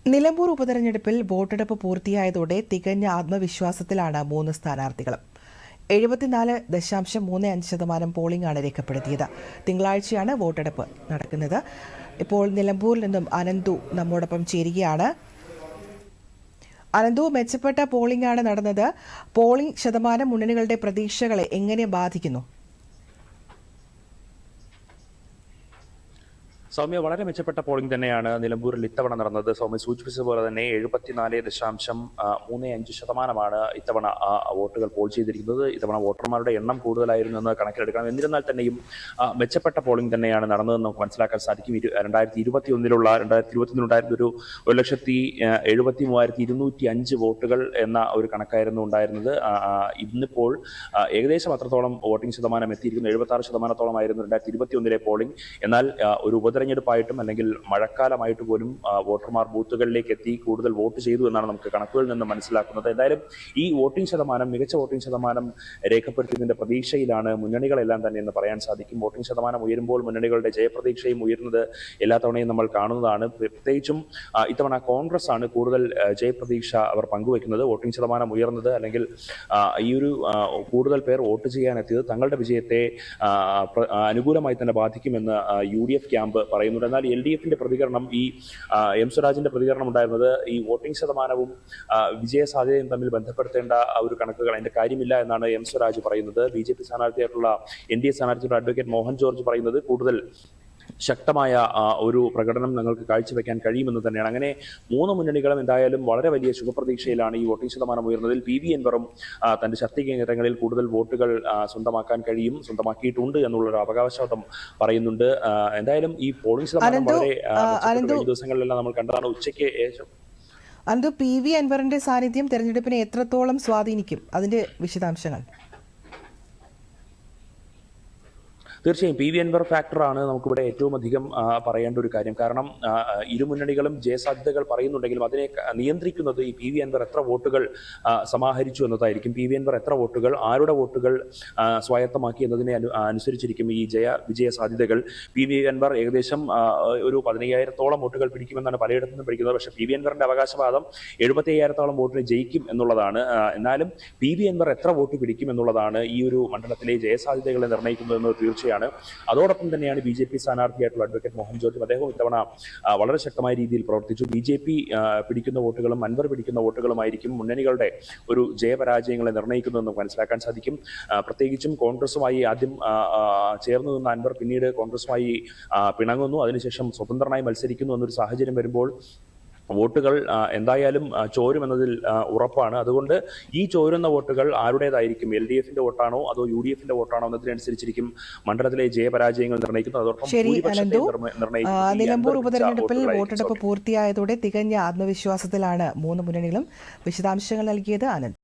നിലമ്പൂർ ഉപതെരഞ്ഞെടുപ്പിൽ വോട്ടെടുപ്പ് പൂർത്തിയായതോടെ തികഞ്ഞ ആത്മവിശ്വാസത്തിലാണ് 3 സ്ഥാനാർത്ഥികളും. 74.35% പോളിംഗാണ് രേഖപ്പെടുത്തിയത്. തിങ്കളാഴ്ചയാണ് വോട്ടെടുപ്പ് നടക്കുന്നത്. ഇപ്പോൾ നിലമ്പൂരിൽ നിന്നും അനന്തു നമ്മോടൊപ്പം ചേരുകയാണ്. അനന്തു, മെച്ചപ്പെട്ട പോളിംഗാണ് നടന്നത്. പോളിംഗ് ശതമാനം മുന്നണികളുടെ പ്രതീക്ഷകളെ എങ്ങനെ ബാധിക്കുന്നു? സൗമ്യ, വളരെ മെച്ചപ്പെട്ട പോളിംഗ് തന്നെയാണ് നിലമ്പൂരിൽ ഇത്തവണ നടന്നത്. സൗമ്യ സൂചിപ്പിച്ചതുപോലെ തന്നെ 74.35% ഇത്തവണ വോട്ടുകൾ പോൾ ചെയ്തിരിക്കുന്നത്. ഇത്തവണ വോട്ടർമാരുടെ എണ്ണം കൂടുതലായിരുന്നു എന്ന് കണക്കിലെടുക്കണം. എന്നിരുന്നാൽ തന്നെയും മെച്ചപ്പെട്ട പോളിംഗ് തന്നെയാണ് നടന്നതെന്ന് നമുക്ക് മനസ്സിലാക്കാൻ സാധിക്കും. 2021 ഉണ്ടായിരുന്ന ഒരു 1,73,205 വോട്ടുകൾ എന്ന ഒരു കണക്കായിരുന്നു ഉണ്ടായിരുന്നത്. ഇന്നിപ്പോൾ ഏകദേശം അത്രത്തോളം വോട്ടിംഗ് ശതമാനം എത്തിയിരിക്കുന്നു. 76% 2021 പോളിംഗ്. എന്നാൽ ഒരു തെരഞ്ഞെടുപ്പായിട്ടും അല്ലെങ്കിൽ മഴക്കാലമായിട്ട് പോലും വോട്ടർമാർ ബൂത്തുകളിലേക്ക് എത്തി കൂടുതൽ വോട്ട് ചെയ്തു എന്നാണ് നമുക്ക് കണക്കുകളിൽ നിന്ന് മനസ്സിലാക്കുന്നത്. എന്തായാലും ഈ മികച്ച വോട്ടിംഗ് ശതമാനം രേഖപ്പെടുത്തിയതിന്റെ പ്രതീക്ഷയിലാണ് മുന്നണികളെല്ലാം തന്നെ എന്ന് പറയാൻ സാധിക്കും. വോട്ടിംഗ് ശതമാനം ഉയരുമ്പോൾ മുന്നണികളുടെ ജയപ്രതീക്ഷയും ഉയരുന്നത് എല്ലാ തവണയും നമ്മൾ കാണുന്നതാണ്. പ്രത്യേകിച്ചും ഇത്തവണ കോൺഗ്രസ് ആണ് കൂടുതൽ ജയപ്രതീക്ഷ അവർ പങ്കുവെക്കുന്നത്. വോട്ടിംഗ് ശതമാനം ഉയർന്നത് അല്ലെങ്കിൽ ഈ ഒരു കൂടുതൽ പേർ വോട്ട് ചെയ്യാനെത്തിയത് തങ്ങളുടെ വിജയത്തെ അനുകൂലമായി തന്നെ ബാധിക്കുമെന്ന് UDF ക്യാമ്പ് പറയുന്നുണ്ട്. എന്നാൽ LDFന്റെ പ്രതികരണം, ഈ എം സ്വരാജിന്റെ പ്രതികരണം ഉണ്ടായിരുന്നത് ഈ വോട്ടിംഗ് ശതമാനവും വിജയ സാധ്യതയും തമ്മിൽ ബന്ധപ്പെടുത്തേണ്ട ഒരു കണക്കുകൾ അതിന്റെ കാര്യമില്ല എന്നാണ് എം സ്വരാജ് പറയുന്നത്. BJP സ്ഥാനാർത്ഥിയായിട്ടുള്ള NDA സ്ഥാനാർത്ഥിയുടെ അഡ്വക്കേറ്റ് മോഹൻ ജോർജ് പറയുന്നത് കൂടുതൽ ശക്തമായ ഒരു പ്രകടനം ഞങ്ങൾക്ക് കാഴ്ചവെക്കാൻ കഴിയുമെന്ന് തന്നെയാണ്. അങ്ങനെ 3 മുന്നണികളും എന്തായാലും വളരെ വലിയ ശുഭപ്രതീക്ഷയിലാണ്. ഈ വോട്ടിംഗ് ശതമാനം ഉയർന്നതിൽ PV അൻവറും തന്റെ ശക്തി കേന്ദ്രങ്ങളിൽ കൂടുതൽ വോട്ടുകൾ സ്വന്തമാക്കിയിട്ടുണ്ട് എന്നുള്ളൊരു അവകാശവാദം പറയുന്നുണ്ട്. എന്തായാലും ഈ പോളിംഗ് ശതമാനം വളരെ ദിവസങ്ങളിലെല്ലാം നമ്മൾ കണ്ടതാണ്. ഉച്ചയ്ക്ക് ശേഷം PV അൻവറിന്റെ സാന്നിധ്യം തെരഞ്ഞെടുപ്പിനെ എത്രത്തോളം സ്വാധീനിക്കും? അതിന്റെ വിശദാംശങ്ങൾ. തീർച്ചയായും PV അൻവർ ഫാക്ടറാണ് നമുക്കിവിടെ ഏറ്റവും അധികം പറയേണ്ട ഒരു കാര്യം. കാരണം ഇരുമുന്നണികളും ജയസാധ്യതകൾ പറയുന്നുണ്ടെങ്കിലും അതിനെ നിയന്ത്രിക്കുന്നത് ഈ PV അൻവർ എത്ര വോട്ടുകൾ സമാഹരിച്ചു എന്നതായിരിക്കും. PV അൻവർ എത്ര വോട്ടുകൾ, ആരുടെ വോട്ടുകൾ സ്വായത്തമാക്കി എന്നതിനെ അനുസരിച്ചിരിക്കും ഈ വിജയ സാധ്യതകൾ. PV അൻവർ ഏകദേശം ഒരു 15,000-ഓളം വോട്ടുകൾ പിടിക്കുമെന്നാണ് പലയിടത്തു നിന്നും പിടിക്കുന്നത്. പക്ഷേ PV അൻവറിന്റെ അവകാശവാദം 75,000-ഓളം വോട്ടിന് ജയിക്കും എന്നുള്ളതാണ്. എന്നാലും PV അൻവർ എത്ര വോട്ട് പിടിക്കും എന്നുള്ളതാണ് ഈ ഒരു മണ്ഡലത്തിലെ ജയസാധ്യതകളെ നിർണ്ണയിക്കുന്നതെന്ന് തീർച്ചയായും. അതോടൊപ്പം തന്നെയാണ് BJP സ്ഥാനാർത്ഥിയായിട്ടുള്ള അഡ്വക്കേറ്റ് മോഹൻ ജോർജ്. അദ്ദേഹം ഇത്തവണ വളരെ ശക്തമായ രീതിയിൽ പ്രവർത്തിച്ചു. BJP പിടിക്കുന്ന വോട്ടുകളും അൻവർ പിടിക്കുന്ന വോട്ടുകളുമായിരിക്കും മുന്നണികളുടെ ഒരു ജയപരാജയങ്ങളെ നിർണ്ണയിക്കുന്നതെന്ന് മനസ്സിലാക്കാൻ സാധിക്കും. പ്രത്യേകിച്ചും കോൺഗ്രസുമായി ആദ്യം ചേർന്ന് നിന്ന അൻവർ പിന്നീട് കോൺഗ്രസുമായി പിണങ്ങുന്നു, അതിനുശേഷം സ്വതന്ത്രനായി മത്സരിക്കുന്നു എന്നൊരു സാഹചര്യം വരുമ്പോൾ വോട്ടുകൾ എന്തായാലും ചോരുമെന്നതിൽ ഉറപ്പാണ്. അതുകൊണ്ട് ഈ ചോരുന്ന വോട്ടുകൾ ആരുടേതായിരിക്കും? LDFന്റെ വോട്ടാണോ അതോ UDFന്റെ വോട്ടാണോ എന്നതിനനുസരിച്ചിരിക്കും മണ്ഡലത്തിലെ ജയപരാജയങ്ങൾ നിർണ്ണയിക്കുന്നത്. അതോടൊപ്പം നിലമ്പൂർ ഉപതെരഞ്ഞെടുപ്പിൽ വോട്ടെടുപ്പ് പൂർത്തിയായതോടെ തികഞ്ഞ ആത്മവിശ്വാസത്തിലാണ് 3 മുന്നണികളും. വിശദാംശങ്ങൾ നൽകിയത് അനന്ത്.